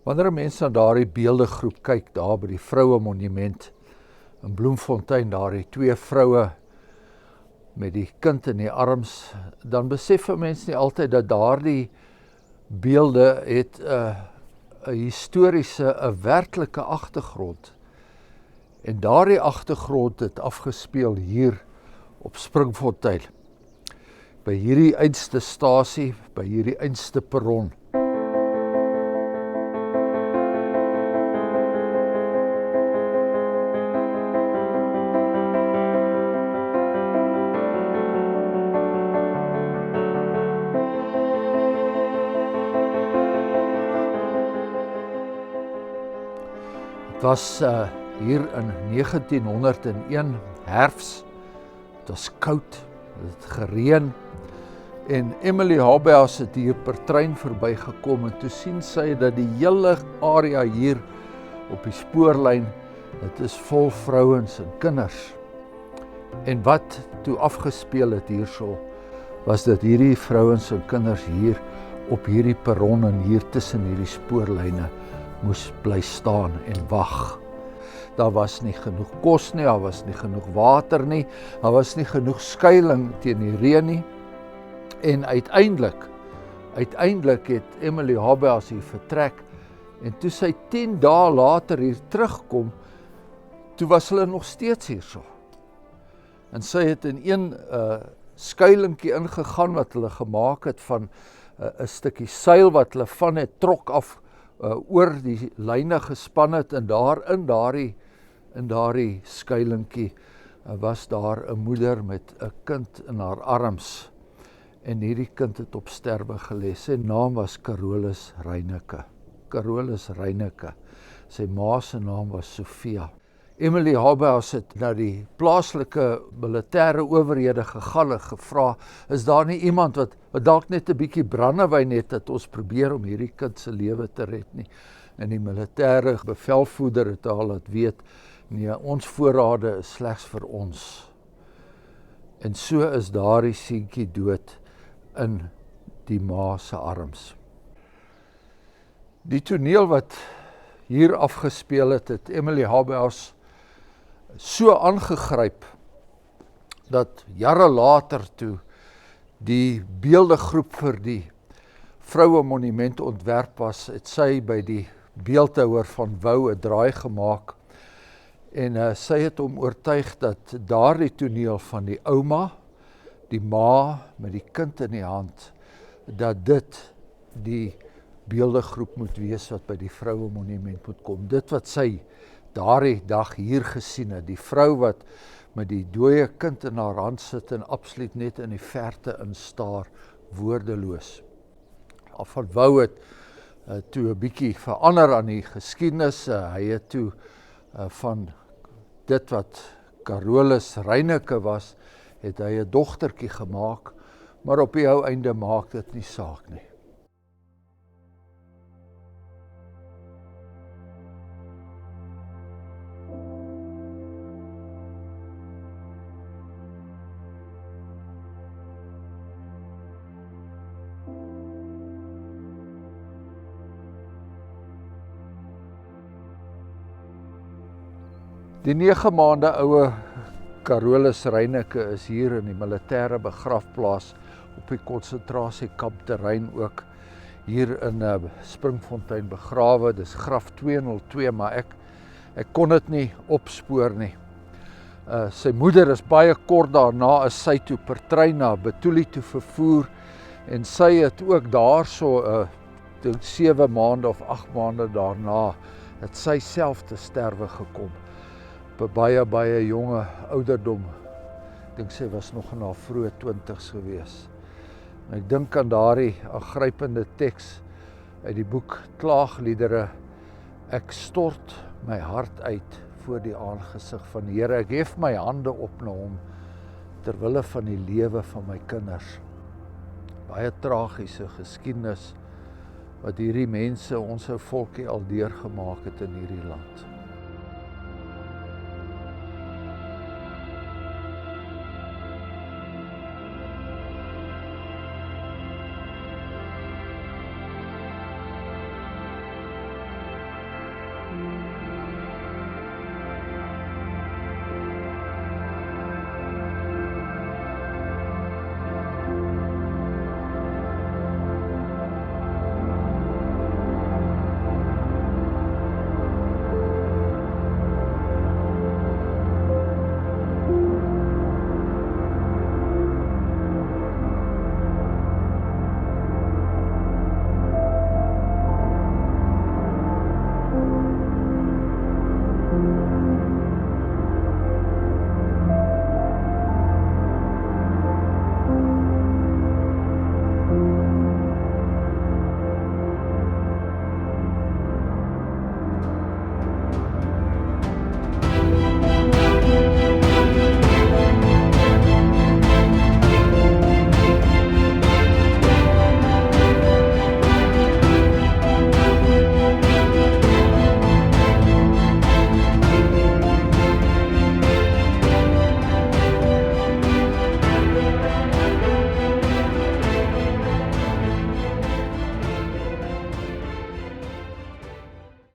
Wanneer 'n mens na daardie beeldegroep kyk, daar by die vroue monument in Bloemfontein, daardie twee vroue met die kind in die arms, dan besef 'n mens nie altyd dat daardie beelde het 'n historiese, 'n werklike agtergrond. En daardie agtergrond het afgespeel hier op Springfontein, by hierdie einste stasie, by hierdie einste perron. Het was hier in 1901 herfs, het was koud, het het gereën, en Emily Habeas het hier per trein verbygekom en toe sien sy dat die hele area hier op die spoorlyn, dit is vol vrouens en kinders. En wat toe afgespeel het hierso, was dat hierdie vrouens en kinders hier op hierdie perron en hier tussen hierdie spoorlyne moes bly staan en wag. Daar was nie genoeg kos nie, daar was nie genoeg water nie, daar was nie genoeg skuiling teen die reën nie. En uiteindelik het Emily Habeas hier vertrek, en toe sy 10 dae later hier terugkom, toe was hulle nog steeds hierso. En sy het in een skuilingkie ingegaan wat hulle gemaak het van 'n stukkie seil wat hulle van het trok af oor die lyne gespan het, en daar in daardie skuilingkie was daar 'n moeder met 'n kind in haar arms, en hierdie kind het op sterwe gelê. Sy naam was Carolus Reineke. Sy ma se naam was Sofia. Emily Habeas het na die plaaslike militêre owerhede gegaan en gevra, is daar nie iemand wat dalk net 'n bietjie brandewyn het, dat ons probeer om hierdie kind se lewe te red nie. En die militêre bevelvoerder het al laat weet, nee, ons voorrade is slegs vir ons. En so is daardie seentjie dood in die ma se arms. Die toneel wat hier afgespeel het Emily Habeas so aangegryp, dat jare later toe die beeldegroep vir die vroue monument ontwerp was, het sy by die beeldhouer van Wou 'n draai gemaak, en sy het hom oortuig dat daardie toneel van die ouma, die ma met die kind in die hand, dat dit die beeldegroep moet wees wat by die vroue monument moet kom. Dit wat sy daardie dag hier gesien het, die vrou wat met die dooie kind in haar hand sit en absoluut net in die verte instaar, woordeloos. Van Wou het toe 'n bietjie verander aan die geskiedenis. Hy het toe van dit wat Carolus Reineke was, het hy 'n dogtertjie gemaak, maar op die ou einde maak dit nie saak nie. Die 9 maande oue Carolus Reineke is hier in die militêre begrafplaas op die konsentrasiekamp terrein ook hier in Springfontein begrawe. Dis graf 202, maar ek kon dit nie opspoor nie. Sy moeder is baie kort daarna is sy toe per trein na Betuli toe vervoer, en sy het ook daarso 7 maande of 8 maande daarna het sy self te sterwe gekom. Op 'n baie jonge ouderdom. Ek dink sy was nog in haar vroeë 20's gewees. En ek dink aan daardie aangrypende teks uit die boek Klaagliedere: ek stort my hart uit voor die aangesig van die Here. Ek hef my hande op na hom ter wille van die lewe van my kinders. Baie tragiese geskiedenis wat hierdie mense, ons volkie, al deurgemaak het in hierdie land. Amen.